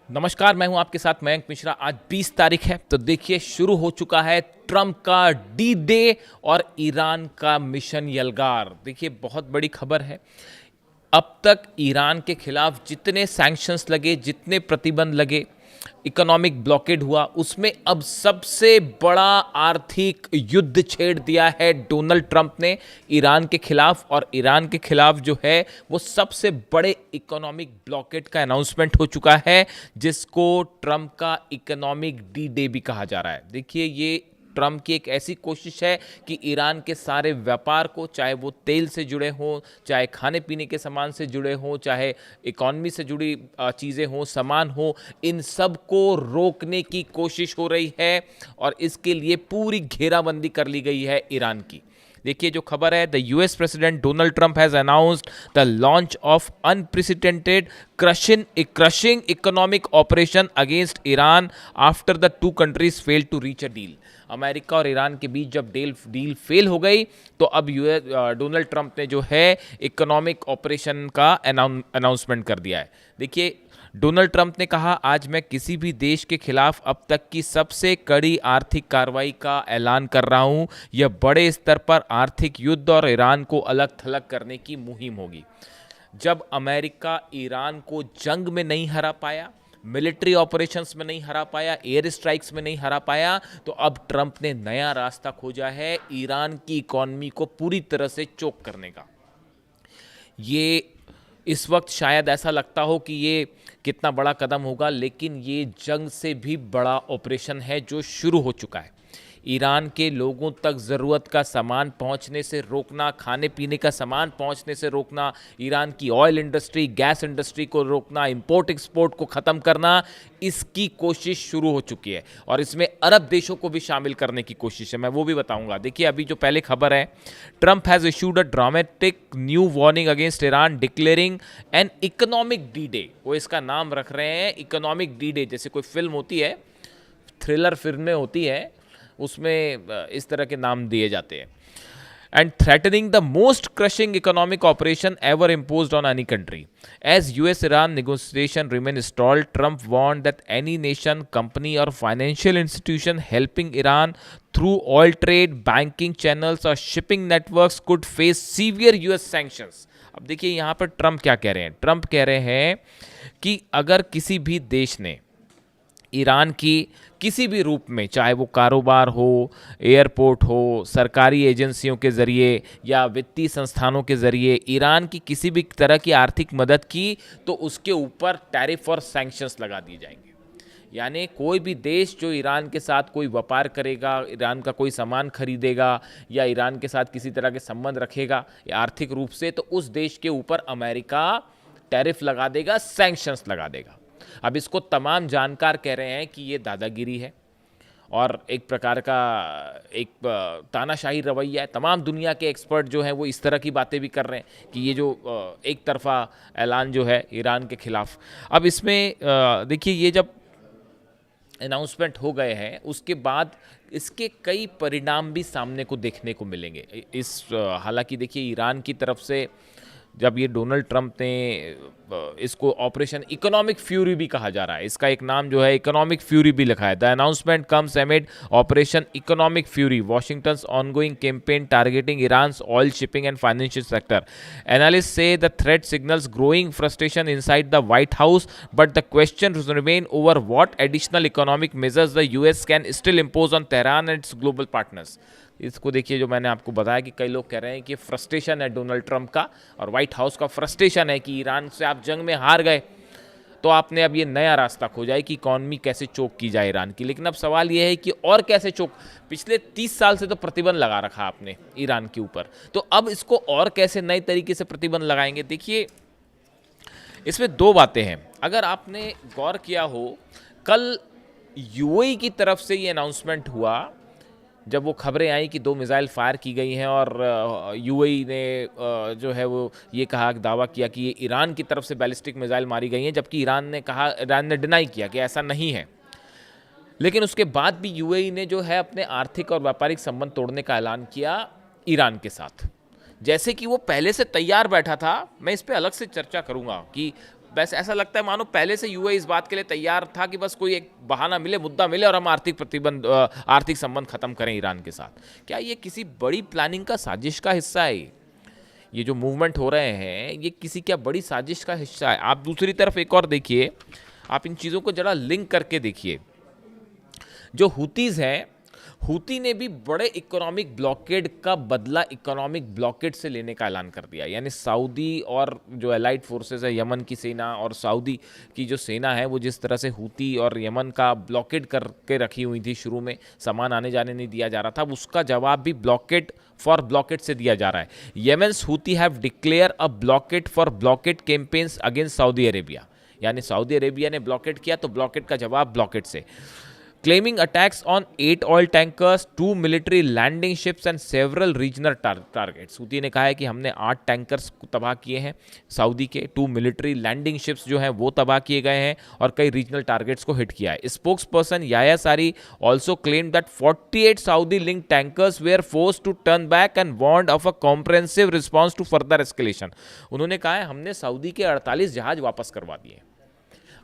नमस्कार, मैं हूं आपके साथ मयंक मिश्रा। आज 20 तारीख है, तो देखिए शुरू हो चुका है ट्रंप का डी डे और ईरान का मिशन यलगार। देखिए बहुत बड़ी खबर है। अब तक ईरान के खिलाफ जितने सैंक्शंस लगे, जितने प्रतिबंध लगे, इकोनॉमिक ब्लॉकेड हुआ, उसमें अब सबसे बड़ा आर्थिक युद्ध छेड़ दिया है डोनाल्ड ट्रंप ने ईरान के खिलाफ। और ईरान के खिलाफ जो है वो सबसे बड़े इकोनॉमिक ब्लॉकेड का अनाउंसमेंट हो चुका है, जिसको ट्रंप का इकोनॉमिक डी डे भी कहा जा रहा है। देखिए ये ट्रंप की एक ऐसी कोशिश है कि ईरान के सारे व्यापार को, चाहे वो तेल से जुड़े हों, चाहे खाने पीने के सामान से जुड़े हों, चाहे इकॉनमी से जुड़ी चीज़ें हों, सामान हो, इन सब को रोकने की कोशिश हो रही है। और इसके लिए पूरी घेराबंदी कर ली गई है ईरान की। देखिए जो खबर है, the US president Donald Trump has announced the launch of unprecedented crushing economic operation against Iran after the two countries fail to reach a deal. America और ईरान के बीच जब डील फेल हो गई, तो अब डोनाल्ड ट्रंप ने जो है इकोनॉमिक ऑपरेशन का अनाउंसमेंट कर दिया है। देखिए डोनाल्ड ट्रंप ने कहा, आज मैं किसी भी देश के खिलाफ अब तक की सबसे कड़ी आर्थिक कार्रवाई का ऐलान कर रहा हूं। यह बड़े स्तर पर आर्थिक युद्ध और ईरान को अलग थलग करने की मुहिम होगी। जब अमेरिका ईरान को जंग में नहीं हरा पाया, मिलिट्री ऑपरेशंस में नहीं हरा पाया, एयर स्ट्राइक्स में नहीं हरा पाया, तो अब ट्रंप ने नया रास्ता खोजा है ईरान की इकॉनमी को पूरी तरह से चोक करने का। ये इस वक्त शायद ऐसा लगता हो कि ये कितना बड़ा कदम होगा, लेकिन ये जंग से भी बड़ा ऑपरेशन है जो शुरू हो चुका है। ईरान के लोगों तक ज़रूरत का सामान पहुंचने से रोकना, खाने पीने का सामान पहुंचने से रोकना, ईरान की ऑयल इंडस्ट्री, गैस इंडस्ट्री को रोकना, इंपोर्ट एक्सपोर्ट को ख़त्म करना, इसकी कोशिश शुरू हो चुकी है। और इसमें अरब देशों को भी शामिल करने की कोशिश है, मैं वो भी बताऊंगा। देखिए अभी जो पहले खबर है, Trump has issued a dramatic new warning against Iran declaring an economic D day. वो इसका नाम रख रहे हैं इकोनॉमिक डी डे। जैसे कोई फिल्म होती है, थ्रिलर फिल्में होती है, उसमें इस तरह के नाम दिए जाते हैं। And threatening the most crushing economic operation ever imposed on any country as US Iran negotiation remain stalled. Trump warned that any nation, company और financial institution helping Iran through oil trade, banking channels और shipping networks could face severe US sanctions. अब देखिए यहाँ पर Trump क्या कह रहे हैं। ट्रंप कह रहे हैं कि अगर किसी भी देश ने ईरान की किसी भी रूप में, चाहे वो कारोबार हो, एयरपोर्ट हो, सरकारी एजेंसियों के ज़रिए या वित्तीय संस्थानों के ज़रिए ईरान की किसी भी तरह की आर्थिक मदद की, तो उसके ऊपर टैरिफ और सैंक्शंस लगा दिए जाएंगे। यानी कोई भी देश जो ईरान के साथ कोई व्यापार करेगा, ईरान का कोई सामान खरीदेगा या ईरान के साथ किसी तरह के संबंध रखेगा आर्थिक रूप से, तो उस देश के ऊपर अमेरिका टैरिफ लगा देगा, सैंक्शंस लगा देगा। अब इसको तमाम जानकार कह रहे हैं कि ये दादागिरी है और एक प्रकार का एक तानाशाही रवैया है। तमाम दुनिया के एक्सपर्ट जो हैं वो इस तरह की बातें भी कर रहे हैं कि ये जो एक तरफा ऐलान जो है ईरान के खिलाफ। अब इसमें देखिए ये जब अनाउंसमेंट हो गए हैं, उसके बाद इसके कई परिणाम भी सामने को देखने को मिलेंगे। हालांकि देखिए ईरान की तरफ से जब ये डोनाल्ड ट्रंप ने इसको ऑपरेशन इकोनॉमिक फ्यूरी भी कहा जा रहा है, इसका एक नाम जो है इकोनॉमिक फ्यूरी भी लिखा है। The announcement comes amid operation economic fury, Washington's ongoing campaign targeting Iran's oil shipping and financial sector. Analyst say the threat signals growing frustration inside the White House, but the question remain over what additional economic measures the US can still impose on Tehran and its global partners. इसको देखिए, जो मैंने आपको बताया कि कई लोग कह रहे हैं कि फ्रस्ट्रेशन है डोनाल्ड ट्रंप का और व्हाइट हाउस का फ्रस्ट्रेशन है कि ईरान से आप जंग में हार गए, तो आपने अब ये नया रास्ता खोजा है कि इकॉनमी कैसे चोक की जाए ईरान की। लेकिन अब सवाल ये है कि और कैसे चोक, पिछले 30 साल से तो प्रतिबंध लगा रखा आपने ईरान के ऊपर, तो अब इसको और कैसे नए तरीके से प्रतिबंध लगाएंगे। देखिए इसमें दो बातें हैं। अगर आपने गौर किया हो, कल यूएई की तरफ से ये अनाउंसमेंट हुआ जब वो खबरें आई कि 2 मिसाइल फायर की गई हैं और यूएई ने जो है वो ये कहा, दावा किया कि ये ईरान की तरफ से बैलिस्टिक मिसाइल मारी गई हैं, जबकि ईरान ने डिनाई किया कि ऐसा नहीं है। लेकिन उसके बाद भी यूएई ने जो है अपने आर्थिक और व्यापारिक संबंध तोड़ने का ऐलान किया ईरान के साथ, जैसे कि वो पहले से तैयार बैठा था। मैं इस पर अलग से चर्चा करूंगा कि वैसे ऐसा लगता है मानो पहले से यूएई इस बात के लिए तैयार था कि बस कोई एक बहाना मिले, मुद्दा मिले और हम आर्थिक संबंध खत्म करें ईरान के साथ। क्या ये किसी बड़ी प्लानिंग का, साजिश का हिस्सा है? ये जो मूवमेंट हो रहे हैं ये किसी क्या बड़ी साजिश का हिस्सा है? आप दूसरी तरफ एक और देखिए, आप इन चीज़ों को जरा लिंक करके देखिए। जो हुतीज़ हैं, हुती ने भी बड़े इकोनॉमिक ब्लॉकेड का बदला इकोनॉमिक ब्लॉकेड से लेने का ऐलान कर दिया। यानी सऊदी और जो एलाइड फोर्सेस है, यमन की सेना और सऊदी की जो सेना है, वो जिस तरह से हुती और यमन का ब्लॉकेड करके रखी हुई थी, शुरू में सामान आने जाने नहीं दिया जा रहा था, उसका जवाब भी ब्लॉकेड फॉर ब्लॉकेड से दिया जा रहा है। येमेन्स हुती have declare a blockade for blockade campaigns against Saudi Arabia. यानी सऊदी अरेबिया ने ब्लॉकेड किया तो ब्लॉकेड का जवाब ब्लॉकेड से। Claiming attacks on 8 oil tankers, 2 military landing ships and several regional targets. Houthi ने कहा है कि हमने 8 टैंकर्स तबाह किए हैं सऊदी के, 2 मिलिट्री लैंडिंग शिप्स जो हैं वो तबाह किए गए हैं और कई रीजनल टारगेट्स को हिट किया है। Spokes person Yahya Saree also claim that 48 Saudi link tankers were forced to turn back and warned of a comprehensive response to further escalation. उन्होंने कहा है हमने सऊदी के 48 जहाज वापस करवा दिए।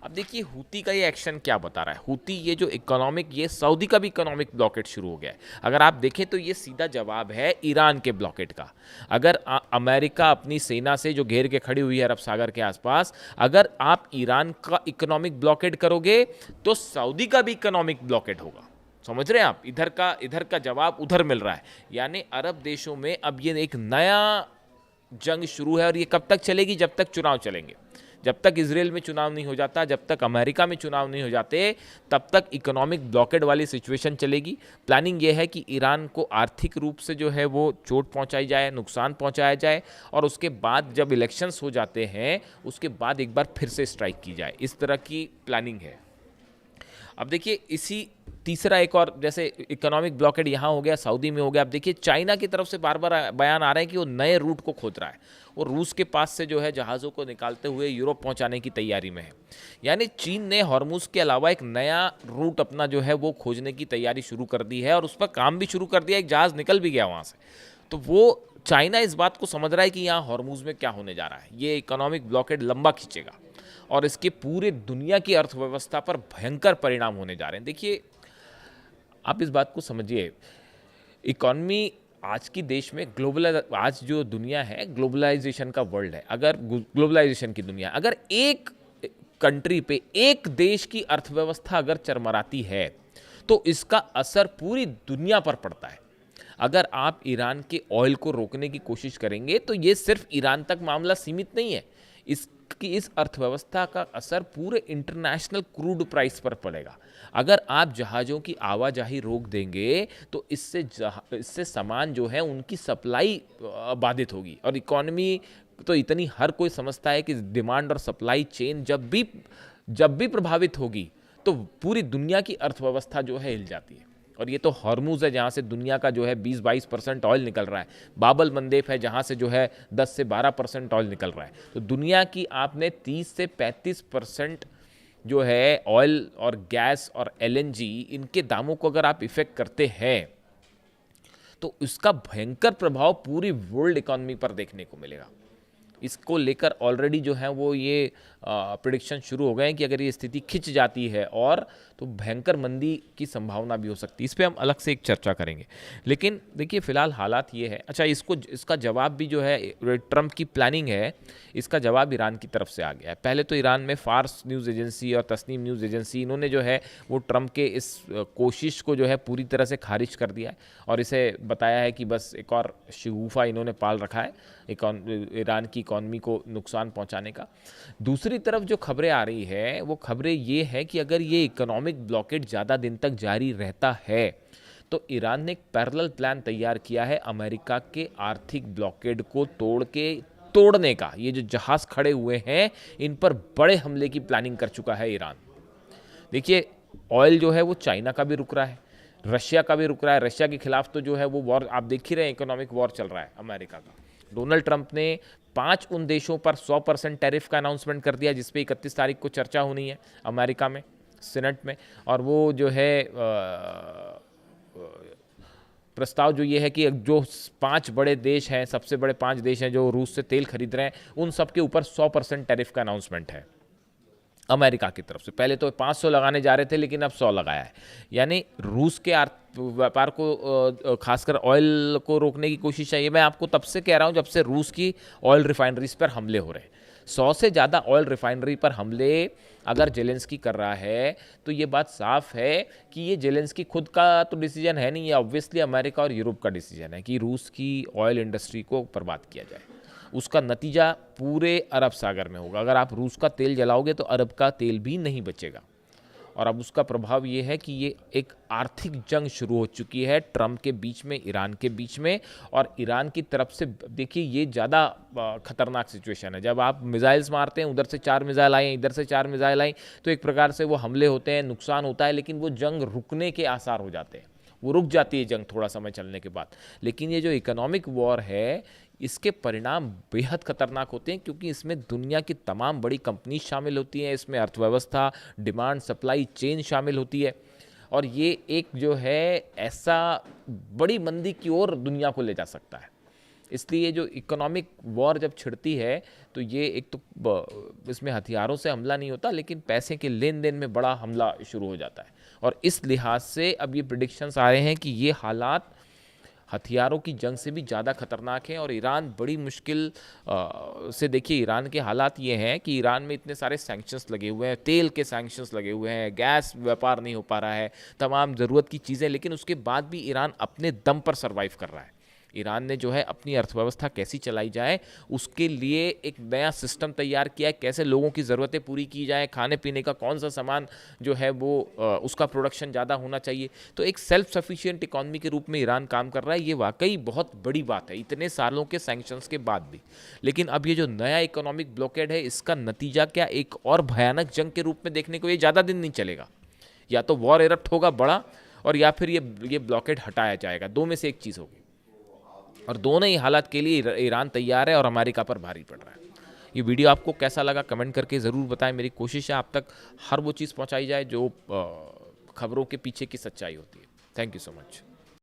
अब देखिए हुती का ये एक्शन क्या बता रहा है। हुती ये जो इकोनॉमिक, ये सऊदी का भी इकोनॉमिक ब्लॉकेट शुरू हो गया है। अगर आप देखें तो ये सीधा जवाब है ईरान के ब्लॉकेट का। अगर अमेरिका अपनी सेना से जो घेर के खड़ी हुई है अरब सागर के आसपास, अगर आप ईरान का इकोनॉमिक ब्लॉकेट करोगे तो सऊदी का भी इकोनॉमिक ब्लॉकेट होगा। समझ रहे हैं आप? इधर का जवाब उधर मिल रहा है। यानी अरब देशों में अब ये एक नया जंग शुरू है और ये कब तक चलेगी? जब तक चुनाव चलेंगे। जब तक इजराइल में चुनाव नहीं हो जाता, जब तक अमेरिका में चुनाव नहीं हो जाते, तब तक इकोनॉमिक ब्लॉकेड वाली सिचुएशन चलेगी। प्लानिंग ये है कि ईरान को आर्थिक रूप से जो है वो चोट पहुंचाई जाए, नुकसान पहुंचाया जाए और उसके बाद जब इलेक्शंस हो जाते हैं उसके बाद एक बार फिर से स्ट्राइक की जाए। इस तरह की प्लानिंग है। अब देखिए इसी तीसरा एक और, जैसे इकोनॉमिक ब्लॉकेड यहाँ हो गया, सऊदी में हो गया। अब देखिए चाइना की तरफ से बार बार बयान आ रहे हैं कि वो नए रूट को खोज रहा है। वो रूस के पास से जो है जहाज़ों को निकालते हुए यूरोप पहुंचाने की तैयारी में है। यानी चीन ने हॉर्मुज के अलावा एक नया रूट अपना जो है वो खोजने की तैयारी शुरू कर दी है और उस पर काम भी शुरू कर दिया। एक जहाज़ निकल भी गया वहाँ से। तो वो चाइना इस बात को समझ रहा है कि यहाँ हॉर्मुज में क्या होने जा रहा है। ये इकोनॉमिक ब्लॉकेड लंबा खींचेगा और इसके पूरे दुनिया की अर्थव्यवस्था पर भयंकर परिणाम होने जा रहे हैं। देखिए आप इस बात को समझिए, इकॉनमी आज की देश में आज जो दुनिया है ग्लोबलाइजेशन का वर्ल्ड है। अगर ग्लोबलाइजेशन की दुनिया, अगर एक कंट्री पे, एक देश की अर्थव्यवस्था अगर चरमराती है तो इसका असर पूरी दुनिया पर पड़ता है। अगर आप ईरान के ऑयल को रोकने की कोशिश करेंगे तो ये सिर्फ ईरान तक मामला सीमित नहीं है। इस अर्थव्यवस्था का असर पूरे इंटरनेशनल क्रूड प्राइस पर पड़ेगा। अगर आप जहाज़ों की आवाजाही रोक देंगे तो इससे सामान जो है उनकी सप्लाई बाधित होगी। और इकॉनमी तो इतनी, हर कोई समझता है कि डिमांड और सप्लाई चेन जब भी प्रभावित होगी तो पूरी दुनिया की अर्थव्यवस्था जो है हिल जाती है। और ये तो हॉर्मुज है जहाँ से दुनिया का जो है 20-22% ऑयल निकल रहा है। बाबल मंदेब है जहाँ से जो है 10 से 12% ऑयल निकल रहा है। तो दुनिया की आपने 30 से 35% जो है ऑयल और गैस और एलएनजी, इनके दामों को अगर आप इफेक्ट करते हैं तो इसका भयंकर प्रभाव पूरी वर्ल्ड इकॉनमी पर देखने को मिलेगा। इसको लेकर ऑलरेडी जो है वो ये प्रेडिक्शन शुरू हो गए हैं कि अगर ये स्थिति खिंच जाती है और तो भयंकर मंदी की संभावना भी हो सकती है। इस पे हम अलग से एक चर्चा करेंगे। लेकिन देखिए फिलहाल हालात ये है। अच्छा, इसका जवाब भी जो है ट्रंप की प्लानिंग है, इसका जवाब ईरान की तरफ से आ गया है। पहले तो ईरान में फार्स न्यूज़ एजेंसी और तस्नीम न्यूज़ एजेंसी, इन्होंने जो है वो ट्रंप के इस कोशिश को जो है पूरी तरह से खारिज कर दिया है और इसे बताया है कि बस एक और शगुफा इन्होंने पाल रखा है ईरान की इकॉनमी को नुकसान पहुंचाने का। दूसरी तरफ जो खबरें आ रही है वो खबरें ये है कि अगर ये इकोनॉमिक ब्लॉकेट ज़्यादा दिन तक जारी रहता है तो ईरान ने एक पैरेलल प्लान तैयार किया है अमेरिका के आर्थिक ब्लॉकेड को तोड़ने का। ये जो जहाज़ खड़े हुए हैं इन पर बड़े हमले की प्लानिंग कर चुका है ईरान। देखिए ऑयल जो है वो चाइना का भी रुक रहा है, रशिया का भी रुक रहा है। रशिया के खिलाफ तो जो है वो वॉर आप देख ही रहे हैं, इकोनॉमिक वॉर चल रहा है अमेरिका का। डोनाल्ड ट्रंप ने 5 उन देशों पर 100% टैरिफ का अनाउंसमेंट कर दिया जिस पे 31 तारीख को चर्चा होनी है अमेरिका में, सीनेट में। और वो जो है प्रस्ताव जो ये है कि जो 5 बड़े देश हैं, सबसे बड़े 5 देश हैं जो रूस से तेल खरीद रहे हैं, उन सब के ऊपर 100% टैरिफ का अनाउंसमेंट है। अमेरिका की तरफ से। पहले तो 500 लगाने जा रहे थे लेकिन अब 100 लगाया है। यानी रूस के व्यापार को खासकर ऑयल को रोकने की कोशिश है। ये मैं आपको तब से कह रहा हूँ जब से रूस की ऑयल रिफाइनरीज पर हमले हो रहे हैं। 100 से ज़्यादा ऑयल रिफाइनरी पर हमले अगर जेलेंस्की कर रहा है तो ये बात साफ है कि ये जेलेंस्की खुद का तो डिसीजन है नहीं, ये ऑब्वियसली अमेरिका और यूरोप का डिसीजन है कि रूस की ऑयल इंडस्ट्री को बर्बाद किया जाए। उसका नतीजा पूरे अरब सागर में होगा। अगर आप रूस का तेल जलाओगे तो अरब का तेल भी नहीं बचेगा। और अब उसका प्रभाव ये है कि ये एक आर्थिक जंग शुरू हो चुकी है ट्रंप के बीच में, ईरान के बीच में। और ईरान की तरफ से देखिए ये ज़्यादा खतरनाक सिचुएशन है। जब आप मिसाइल्स मारते हैं, उधर से 4 मिसाइल आए, इधर से 4 मिसाइल आई, तो एक प्रकार से वो हमले होते हैं, नुकसान होता है, लेकिन वो जंग रुकने के आसार हो जाते हैं। वो रुक जाती है जंग थोड़ा समय चलने के बाद। लेकिन ये जो इकोनॉमिक वॉर है, इसके परिणाम बेहद खतरनाक होते हैं क्योंकि इसमें दुनिया की तमाम बड़ी कंपनीज शामिल होती हैं, इसमें अर्थव्यवस्था, डिमांड सप्लाई चेन शामिल होती है। और ये एक जो है ऐसा बड़ी मंदी की ओर दुनिया को ले जा सकता है। इसलिए जो इकोनॉमिक वॉर जब छिड़ती है तो ये एक तो इसमें हथियारों से हमला नहीं होता, लेकिन पैसे के लेन देन में बड़ा हमला शुरू हो जाता है। और इस लिहाज से अब ये प्रेडिक्शंस आ रहे हैं कि ये हालात हथियारों की जंग से भी ज़्यादा खतरनाक हैं। और ईरान बड़ी मुश्किल से, देखिए ईरान के हालात ये हैं कि ईरान में इतने सारे सैंक्शंस लगे हुए हैं, तेल के सैंक्शंस लगे हुए हैं, गैस व्यापार नहीं हो पा रहा है, तमाम ज़रूरत की चीज़ें, लेकिन उसके बाद भी ईरान अपने दम पर सर्वाइव कर रहा है। ईरान ने जो है अपनी अर्थव्यवस्था कैसी चलाई जाए उसके लिए एक नया सिस्टम तैयार किया है, कैसे लोगों की ज़रूरतें पूरी की जाए, खाने पीने का कौन सा सामान जो है वो उसका प्रोडक्शन ज़्यादा होना चाहिए। तो एक सेल्फ सफिशिएंट इकॉनमी के रूप में ईरान काम कर रहा है। ये वाकई बहुत बड़ी बात है इतने सालों के सैंक्शंस के बाद भी। लेकिन अब ये जो नया इकोनॉमिक ब्लॉकेड है, इसका नतीजा क्या एक और भयानक जंग के रूप में देखने को ये ज़्यादा दिन नहीं चलेगा। या तो वॉर इरप्ट होगा बड़ा, और या फिर ये ब्लॉकेड हटाया जाएगा। दो में से एक चीज़ होगी। और दोनों ही हालात के लिए ईरान तैयार है और अमेरिका पर भारी पड़ रहा है। ये वीडियो आपको कैसा लगा कमेंट करके ज़रूर बताएं। मेरी कोशिश है आप तक हर वो चीज़ पहुंचाई जाए जो खबरों के पीछे की सच्चाई होती है। Thank you so much.